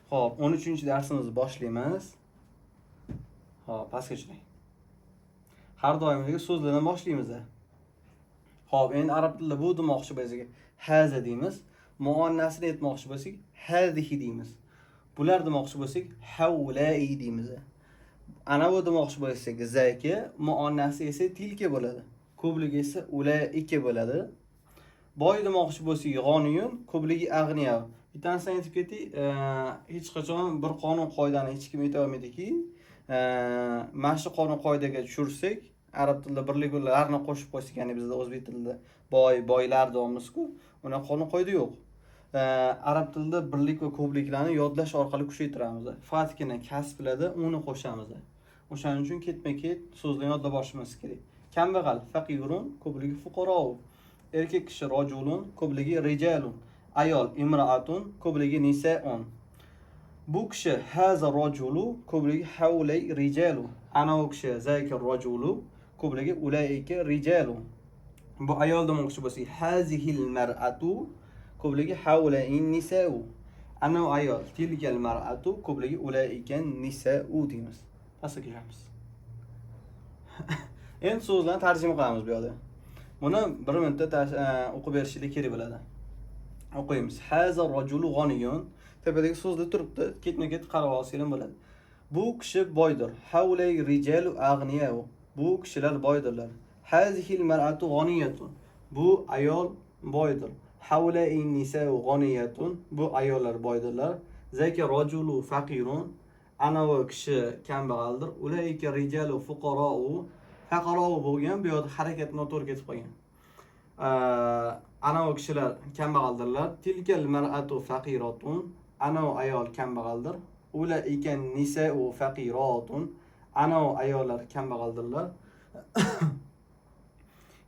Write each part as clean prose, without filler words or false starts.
Hop, 13-darsimizni boshlaymiz. Hop, pastga tushing. Har doimgidek so'zlardan boshlaymiz. Hop, endi arab tilida bu demoqchi bo'lsak, haza deymiz. Muannasini aytmoqchi bo'lsak, hazihi deymiz. Bular demoqchi bo'lsak, havlai deymiz. Ana bu demoqchi bo'lsak, zaki, muannasi esa tilka bo'ladi. Ko'pligi esa ulaika bo'ladi. Boy demoqchi bo'lsak, g'oniyun, ko'pligi ag'niya. Bittanisini aytib ketdik, hech qachon bir qonun qoidani hech kim ayta olmaydiki, mana shu qonun qoidaga tushirsak, arab tilida birliklarni qo'shib qo'ysak, ya'ni bizda o'zbek tilida boylar deymiz-ku, uni qonun qoida yo'q. Arab tilida birlik va ko'pliklarni yodlash orqali kuchaytiramiz. Fatkina kasblarda uni qo'shamiz. O'shaning uchun ketma-ket so'zlarni yodlab olishimiz kerak. Kambag'al faqirun, ko'pligi fuqaro. Erkak kishi rojulun, ko'pligi rijalun. Ayol imraatun, ko'pligi nisaun. Bu kishi haza rojulu, ko'pligi havlay rijalu. Ana u kishi zayka rojulu, ko'pligi ulaika rijalu. Bu ayol demoqchi bo'lsak, hazihil mar'atu, ko'pligi havlain nisa'u. Ana u ayol, tilkal mar'atu, ko'pligi ulaika nisa'u deymiz. Pastga kelamiz. Endi so'zlarni tarjima qilamiz bu yerda. Buni bir minutda o'qib berishlik kerak bo'ladi. O'qiymiz. Haza rajulu g'aniyun. Tepadagi so'zda turibdi, ketma-ket qarab olsanglar bo'ladi. Bu kishi boydir. Havlay rijalu aghniyau. Bu kishilar boydirlar. Hazihil mar'atu g'aniyatun. Bu ayol boydir. Havlay nisa'u g'aniyatun. Bu ayollar boydirlar. Zaka rajulu faqirun. Ana bu kishi kambag'aldir. Ulayka rijalu fuqara'u. Faqaro bo'lgan, bu yerda harakat noto'g'ri ketib qolgan. Ana u kishilar kambag'aldirlar. Tilkal mar'atu faqiratun. Ana u ayol kambag'aldir. Ulaika nisa'u faqiratun. Ana u ayollar kambag'aldirlar.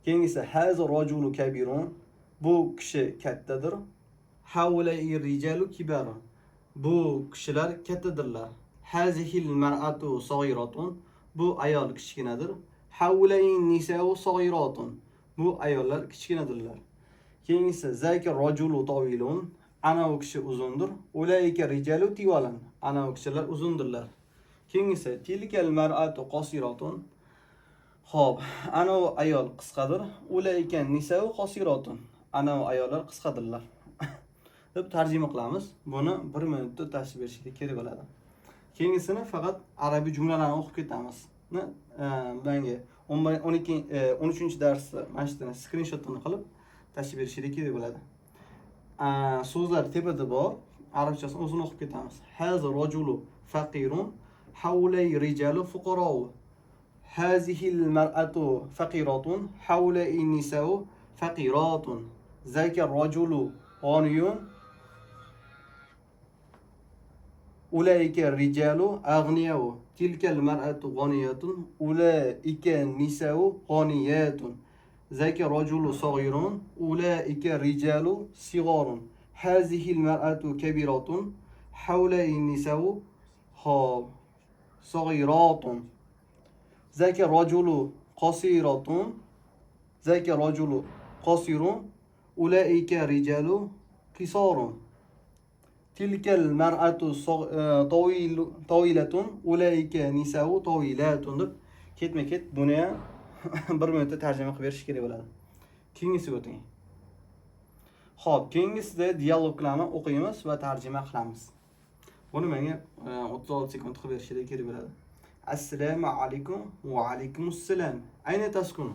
Keyingisi haza rajulu kabirun. Bu kishi kattadir. Haulai rijalu kibarun. Bu kishilar kattadirlar. Hazihil mar'atu saghiratun. Bu ayol kichkinadir. Haulai nisa'u saghiratun. Bu ayollar kichkinadirlar. Keyingisi zayka rajulu tawilun. Ana u kishi uzundir. Ulaika rijalu tiwalan. Ana u kishilar uzundirlar. Keyingisi tilkal mar'atu qasiratun. Xo'p, ana u ayol qisqadir. Ulaika nisa'u qasiratun. Ana u ayollar qisqadirlar. deb tarjima qilamiz. Buni 1 minutda tashib berishga kerak bo'ladi. Keyingisini faqat arabiy jumlalarni o'qib ketamiz. Menga 13-darsda mana shuni skrinshotini qilib tashib berishga kerak bo'ladi. So'zlar tepada bor. Arabchasini o'zini o'qib ketamiz. Haza rajulu faqirun, hawlay rijalu fuqaro. Hazihil mar'atu faqiratun, hawlay nisa'u faqiratun. Zaka rajulu ghaniyun, ulaika rijalu aghniyau. Tilkal mar'atu ghaniyatun, ulaika nisa'u ghaniyatun. Zaka rajulu saghirun, ulaika rijalu sigharun. Hazihil mar'atu kabiratun, hawlai nisa'u saghiratun. Zaka rajulu qasiratun, zaka rajulu qasirun, ulaika rijalu qisarun. Tilkal mar'atu tawilatun, ulaika nisa'u tawilatun deb ketma-ket buni ham 1 minutda tarjima qilib berish kerak bo'ladi. Keyingisiga o'ting. Xo'p, keyingisida dialoglarni o'qiymiz va tarjima qilamiz. Buni menga 36 sekund qilib berishingiz kerak bo'ladi. Assalomu alaykum va alaykumussalom. Ayna taskunu.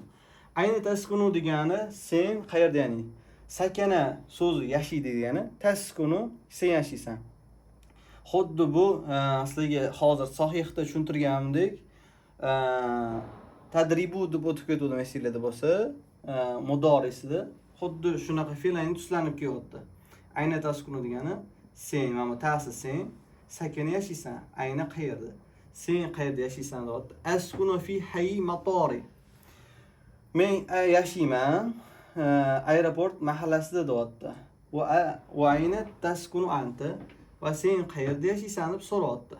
Ayna taskunu degani sen qayerda, ya'ni sakana so'zi yashaydi degani, taskunu sen yashaysan. Xuddi bu sizlarga hozir sahihda tushuntirganimdek, tadribu deb o'tib ketuvdim esinglarda bo'lsa, mudorisida xuddi shunaqa fe'llarning tuslanib kelyapti. Ayna taskunu degani sen, mana ta'si sen, sakana yashaysan. Ayna qayerda? Sen qayerda yashaysan deyapti. Askunu fi hayy matori. Men yashayman aeroport mahallasida deyapti. Va ayna taskunu anta. Va sen qayerda yashaysan deb so'rayapti.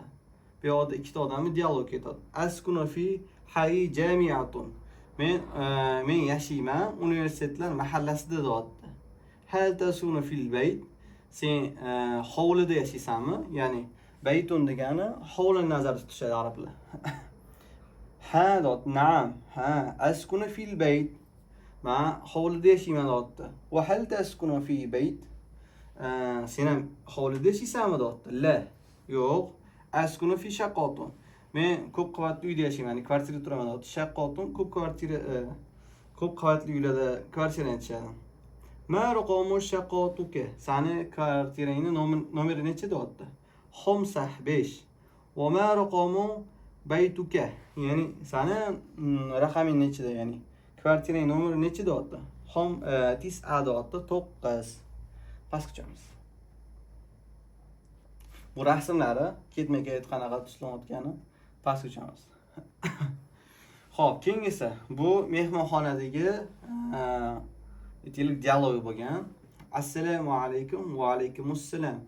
Bu yerda ikkita odamni dialog ketadi. Askunu fi hayy jami'atun. Men yashayman universitetlar mahallasida deyapti. Hal taskunu fil bayt. sen hovlida yashaysanmi? Ya'ni baytun degani hovlini nazarda tutishadi arablar. Ha dot, na'am, ha, askunu fil bayt. Men hovlida yashayman dotdi. Va hal taskunu fi bayt? Sen ham hovlida yashaysanmi dotdi. La, yo'q. Askunu fi shaqqotun. Men ko'p qavatli uyda yashayman, ya'ni kvartirada turaman dotdi. Shaqqotun ko'p qavatli uylarda kvartira aytishadi. Ma raqamu shaqqatuka? Sani kvartirangni nomeri necha dotdi? 5. Va ma raqamu baytuka? Ya'ni sani raqaming nechida, ya'ni kvartirang nomeri necha dotdi? 9 dotdi, 9. Pastga tushamiz. Bu rasmlari ketma-ket qanaqa tuslanayotgani pastga tushamiz. Xo'p, keyingisi bu mehmonxonadagi aytaylik dialog bo'lgan. Assalomu alaykum va alaykumussalam.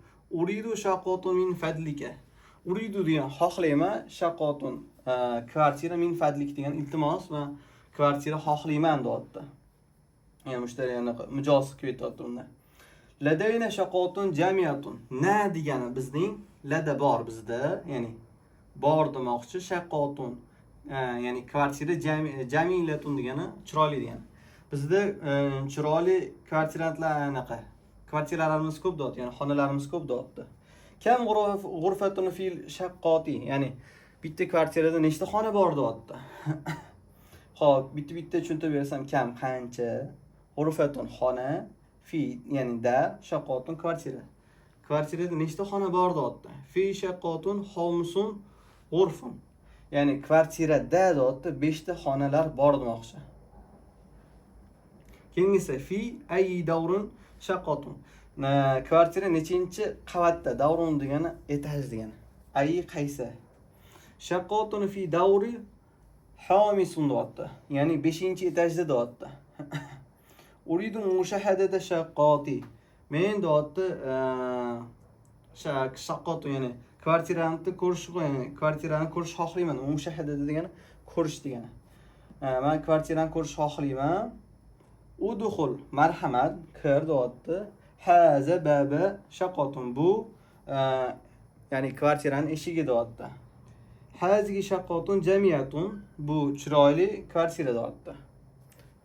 Uridu shaqqotun min fadlika. Uridu degan xohlayman, shaqqotun kvartira, min fadlik degan iltimos va kvartira xohlayman deyapti. Ya'ni mushtariyani mijoz qilib aytyapti unda. Ladayna shaqqotun jamiyatun. Na degani bizning lada bor bizda, ya'ni bor demoqchi, shaqqotun ya'ni kvartira, jamilatun degani chiroyli degani. Bizda chiroyli kvartirantlar anaqa kvartiralarimiz ko'p deyapti, ya'ni xonalarimiz ko'p deyapti. Kam g'urfatun fil shaqqoti, ya'ni bitta kvartirada nechta xona bor deyapti. Xo'p, bitta tushuntirib bersam, kam qancha? G'urfatun xona, fi ya'ni da, shaqqotun kvartira. Kvartirada nechta xona bor deyapti. Fi shaqqotun xomsun g'urfun. Ya'ni kvartirada deyapti 5 ta xonalar bor demoqchi. Keyingisi fi ay davrun shaqqotun. Kvartira nechinchi qavatda? Davrun degani etaj degani. Ay qaysi? Shaqqotun fi davri hamisun deyapti. Ya'ni 5-etajda deyapti. Uridu mushahadata shaqqoti. Men deyapti shaqqotun, ya'ni kvartirani ko'rish, ya'ni kvartirani ko'rish xohlayman. Mushahadata degani ko'rish degani. Men kvartirani ko'rish xohlayman. Uduxul, marhamat, kir deyapti. Haza baba shaqqotun. Bu ya'ni kvartiraning eshigi deyapti. Hazihi shaqqotun jamiyatun. Bu chiroyli kvartira deyapti.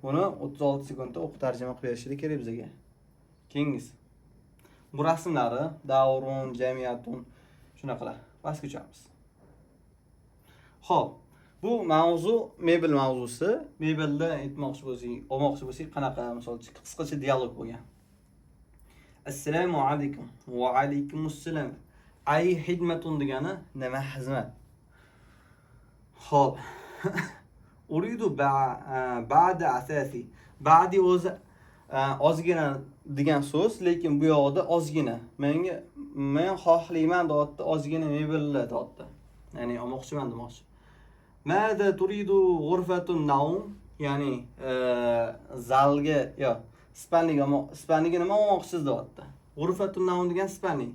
Buni 36 sekundda o'qib tarjima qilib berishlik kerak bizga. Keyingisi. Bu rasmlari davrun, jamiyatun shunaqalar. Pastga tushamiz. Xo'p, bu mavzu mebel mavzusi. Mebelda aytmoqchi bo'lsak, qanaqa misol qisqacha dialog bo'lgan. Assalomu alaykum va alaykumussalam. Ay xidmatun degani nima xizmat? Xo'p. Uridu ba'da asasi. Ba'di o'zi ozgina degan so'z, lekin bu yoqda ozgina. Men xohlayman deyapti, ozgina mebellar deyapti. Ya'ni olmoqchiman demoqchi. Mada turidu g'urfatun nawm, ya'ni zalga yo spalniga nima olmoqchisiz deyapti. G'urfatun nawm degan spalnik.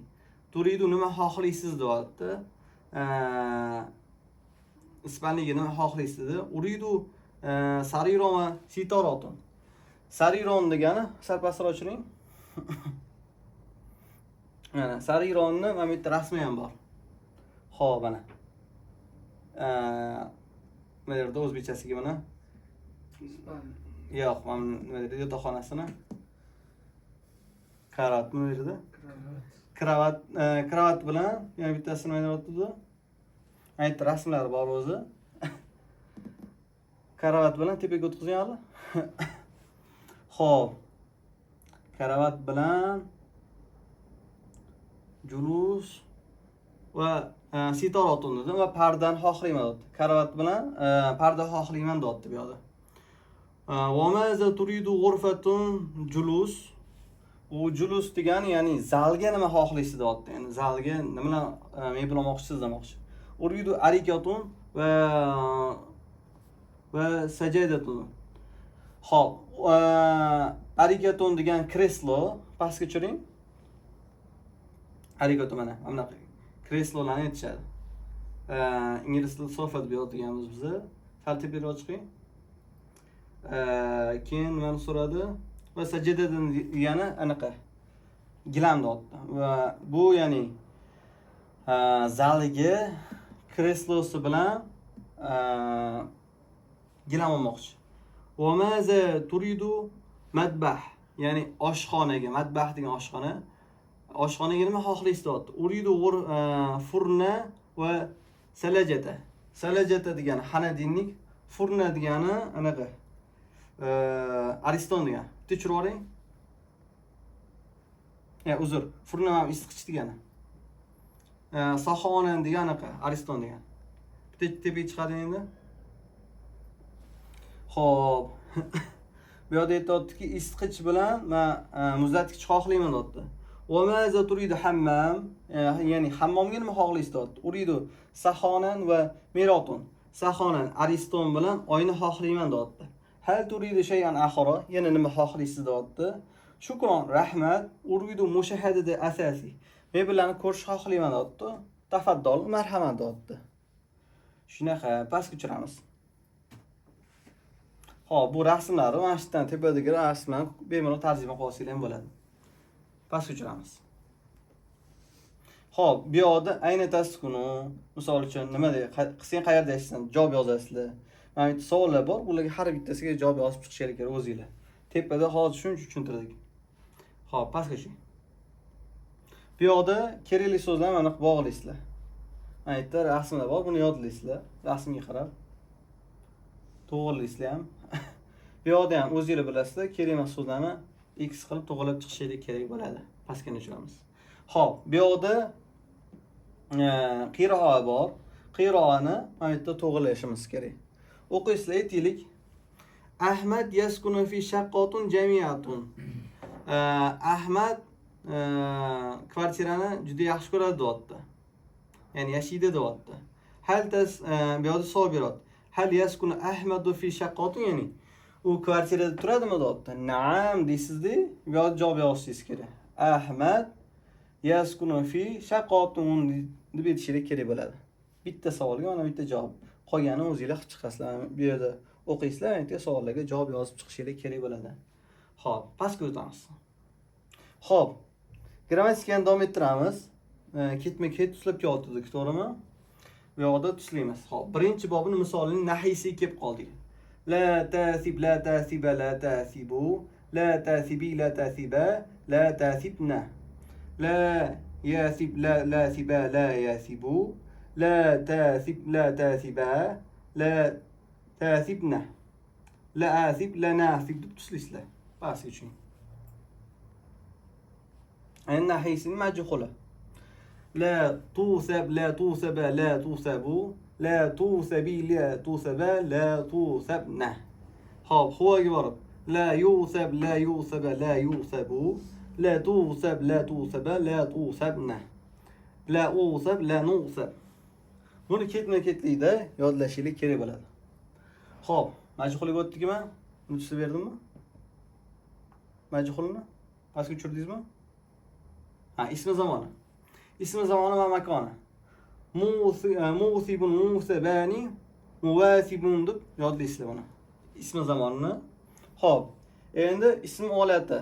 Turidu nima xohlaysiz deyapti. Spalniga nima xohlaysiz? Uridu sariron va sitorotun. Sariron degani sarpastroq o'chiring. Mana sarironni mana bu yerda rasmi ham bor. Xo'p, mana. Mana yerda o'zbekchasiga mana. Yo'q, mana nima deydi, yotoqxonasini. Karat nima deydi? Kravat bilan yana bittasini nima deyapti? Ayt rasmlari bor o'zi. Kravat bilan tepaga o'tkazganlar. Xo'p. Kravat bilan julus va sitorotun dedi va pardani xohlayman dedi. Kravat bilan parda xohlayman dedi bu yoqda. Va maza turidu g'urfatun julus. U julus degani ya'ni zalga nima xohlaysiz deyapti. Ya'ni zalga nima bilan mebel olmoqchisiz demoqchi. Uridu arikatun va sajadatun. Xo'p, arikatun degan kreslo, pastga tushiring. Arikatun mana bunaqa kreslolarni aytishadi. Ingliz tilida sofa deb yozganmiz biz. Sal teparoq chiqing. Keyin nimani so'radi? Va sajadadan degani anaqa. gilam deyapti. Va bu ya'ni zaligi kreslosi bilan gilam olmoqchi. Va maza turidu madbah, ya'ni oshxonaga, madbah degan oshxona. Oshxonaga nima xohlaysiz deyapti. Uridu furna va salajata. Salajata degani xanadinlik, furna degani anaqa ariston degani. Bitta tushirib oling. Uzr, furna ham isitqich degani. Saxonan degani anaqa ariston degani. Bitta tepaga chiqadi endi. Xo'p. Bu yerda aytayaptiki, isitqich bilan men muzlatgich xohlayman deyapti. Va maza turidu hammam, ya'ni hammomga nima xohlaysiz deyapti. Uridu saxonan va miratun. Saxonan ariston bilan oyni xohlayman deyapti. Hal turidu shay'an akhara, yana nima xohlaysiz deyapti. Shukron, rahmat. Uridu mushahadada asosiy. Men bilan ko'rish xohlayman deyapti. Tafaddal, marhamat deyapti. Shunaqa, pastga tushiramiz. Xo'p, bu rasmlar, mana shu yerdan tepadagi rasmni bemalol tarjima qilib olsangiz ham bo'ladi. Pastga tushiramiz. Xo'p, bu yoqda ayni taskunu, misol uchun nima deydi? Qising qayerda yashaysan? Javob yozasizlar. Mana bu savollar bor, bularga har bittasiga javob yozib chiqishingiz kerak o'zingizlar. Tepada hozir shuncha tushuntirdik. Xo'p, pastga tushing. Bu yoqda kerakli so'zlarni mana bog'laysizlar. Mana yerda rasmlar bor, buni yodlaysizlar. Rasmga qarab to'g'rilaysizlar ham. Bu yoqda ham o'zingizlar bilasizlar, kerak emas so'zlarni x qilib to'g'rilab chiqishingiz kerak bo'ladi. Pastga tushiramiz. Xo'p, bu yoqda qiroa bor. Qiroani mana yerda to'g'rilashimiz kerak. O'qiysizlar, aytaylik. Ahmad yaskunu fi shaqqatun jamiyatun. Ahmad kvartirani juda yaxshi ko'radi deyapti. Ya'ni yashaydi deyapti. Hal bu yoqda savol beradi. Hal yaskunu Ahmadu fi shaqqatun, ya'ni u kvartirada turadimi deyapti. Naam deysizda, bu yoqda javob yozishingiz kerak. Ahmad yaskunu fi shaqqatun deb aytishingiz kerak bo'ladi. Bitta savolga mana bitta javob. Qolgani o'zingizlar qilib chiqasizlar. Bu yerda o'qiysizlar, bitta savollarga javob yozib chiqishingiz kerak bo'ladi. Xo'p, pastga o'tamiz. Xo'p, grammatikani davom ettiramiz. Ketma-ket tuslab kelyapti, to'g'rimi? Bu yoqda tuslaymiz. Xo'p, birinchi bobning misolining nahiysiga kelib qoldik. La tasib, la tasiba, la tasibu, la tasibi, la tasiba, la tasibna. La yasib, la lasiba, la yasibu, la tasib, la tasiba, la tasibna. La asib, la nasib deb tuslaysizlar. Pastga tushing. Endi nahiysining majhuli. La tusab, la tusaba, la tusabu, la tusabi, la tusaba, la tusabna. Xo'p, huvoga borib. La yusab, la yusaba, la yusabu, la tusab, la tusaba, la tusabna. La usab, la nusab. Buni ketma-ketlikda yodlashingiz kerak bo'ladi. Xo'p, majhuliga o'tdikmi? Uni tushunib berdimmi? Majhulni pastga tushirdingizmi? Ismi zamoni. Ismi zamoni va makoni. Musibun, musabani, muwasibun deb yodlaysizlar buni. Ismi zamonini. Xo'p, endi ism olati.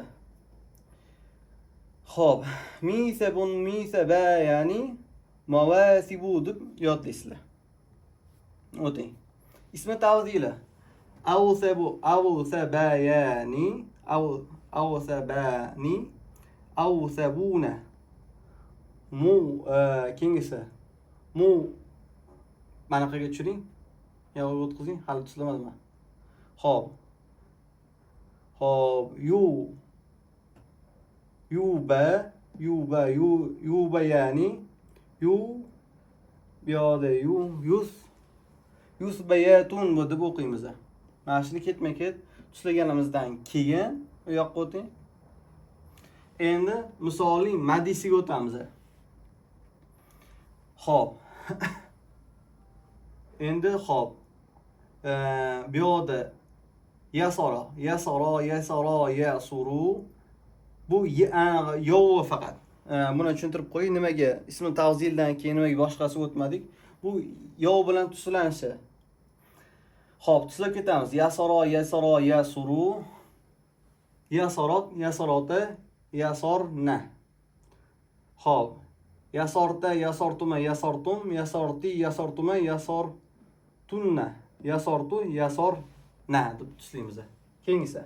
Xo'p, misabun, misaba, ya'ni mawasibu deb yodlaysizlar. O'ting. Ismi tavzili. Awsabu, awsabayani, awsabani, awsabuna. Kengisi. Manaqaga tushiring. Yo'q, o'tkazing. Hali tuslamadimmi? Xo'p. Yuba ya'ni bu yoqda yusbayatun deb o'qiymiz. Mana shuni ketma-ket tuslaganimizdan keyin bu yoqqa o'ting. Endi misolning madisiga o'tamiz. Xo'p. Endi xo'p. Bu yoqda yasara, yasuru. Bu yo'q faqat. Buni tushuntirib qo'ying, nimaga ismi tavzildan keyin nimaga boshqasi o'tmadik? Bu yo'q bilan tuslanishi. Xo'p, tuslab ketamiz. Yasara, yasuru. Yasorot, yasorota, yasorna. Xo'p. Yasorta, yasortuma, yasortum, yasorti, yasortuma, yasortunna, yasortu, yasorna deb tuslaymiz. Keyingisi.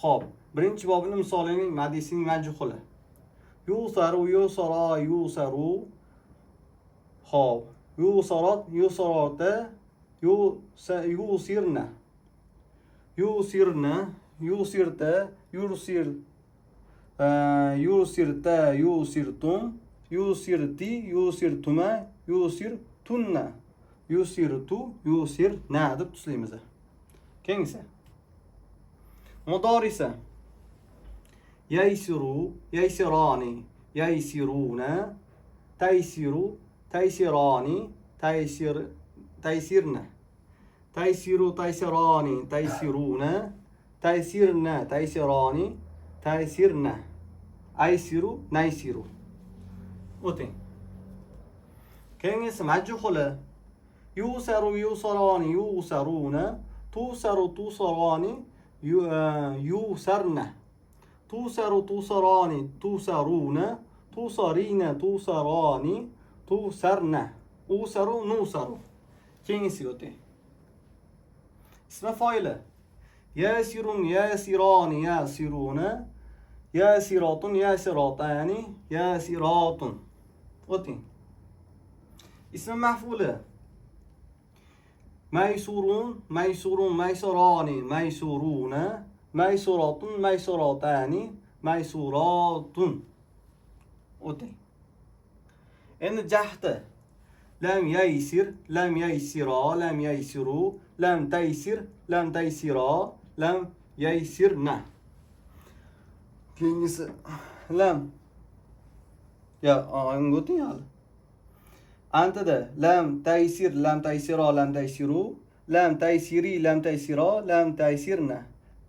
Xo'p, birinchi bobning misolining madisining majhuli. Yusaru, yusara, yusaru. Xo'p, yusarat, yusarata, yusirna. Yusirna, yusirta, yusirta, yusirtum, yusirti, yusirtuma, yusirtunna, yusirtu, yusirna deb tuslaymiz. Keyingisi. Mudorisa. Yaysiru, yaysirani, yaysiruna, taysiru, taysirani, taysirna. Taysiru, taysirani, taysiruna, taysirna, taysirani, taysirna. Aysiru, naysiru. O'ting. Keyingisi majhuli. Yusaru, yusarani, yusaruna, tusaru, tusarani, yusarna. Tusaru, tusarani, tusaruna, tusarina, tusarani, tusarna. Usaru, nusaru. Keyingisi o'ting. Ismi foili. Yasirun, yasirani, yasiruna, yasiratun, yasiratani, yasiratun. O'ting. Ismi maf'uli. Maysurun, maysurun, maysurani, maysuruna, maysuratun, maysuratani, maysuratun. O'ting. Endi jahdi. Lam yaysir, lam yaysira, lam yaysiru, lam taysir, lam taysira, lam yaysirna. Keyingisi lam. Ya, o'ting hali. Antada lam taysir, lam taysira, lam taysiru, lam taysiri, lam taysira, lam taysirna,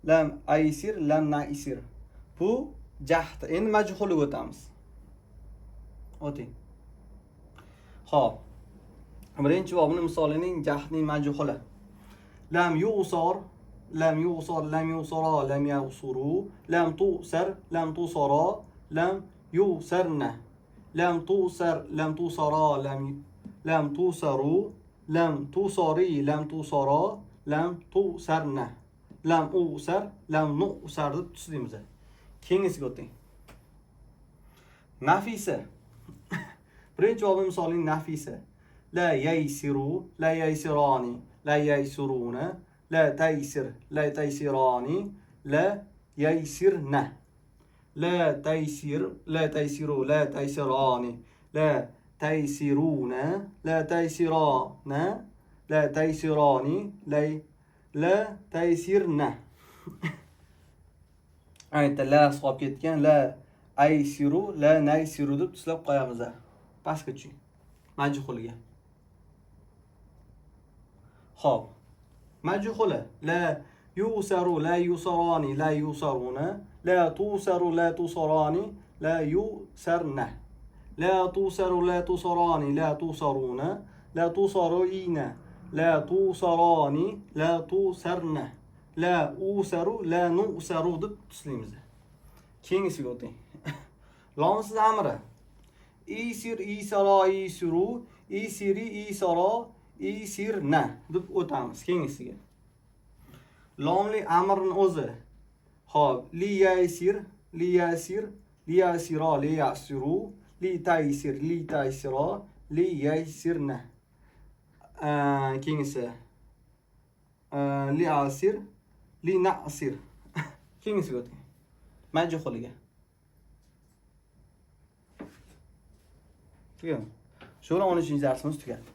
lam aysir, lam naysir. Bu jahd. Endi majhuliga o'tamiz. O'ting. Xo'p. Birinchi bobning misolining jahdning majhuli. Lam yusar, lam yusar, lam yusara, lam yusuru, lam tusar, lam tusara, lam yusarna. Lam tusar, lam tusara, lam tusaru, lam tusari, lam tusara, lam tusarna. Lam usar, lam nusar deb tuslaymiz. Keyingisiga o'ting. Nafisa. Birinchi bobning misolining nafisa. La yaysiru, la yaysirani, la yaysuruna, la taysir, la taysirani, la yaysirna. La taysir, la taysiru, la taysirani, la taysiruna, la taysirana, la taysirani, la taysirna. Aytda la solib ketgan, la aysiru, la naysiru deb tuslab qo'yamiz. Pastga tushing. Majhulga. Xo'p. Majhuli. La yusaru, la yusarani, la yusaruna, la tusaru, la tusarani, la yusarna. La tusaru, la tusarani, la tusaruna, la tusarina, la tusarani, la tusarna. La usaru, la nusaru deb tuslaymiz. Keyingisiga o'ting. Lomsiz amri. Isir, isara, isiru, isiri, isara, isirna deb o'tamiz keyingisiga. Lomli amrning o'zi. Xo'p, li yaysir, li yasir, li yasira, li yasiru, li taysir, li taysira, li yaysirna. Keyingisi. Li asir, li nasir. Keyingisiga o'ting. Majhuliga. Tugadi. Shu bilan 13-darsimiz tugadi.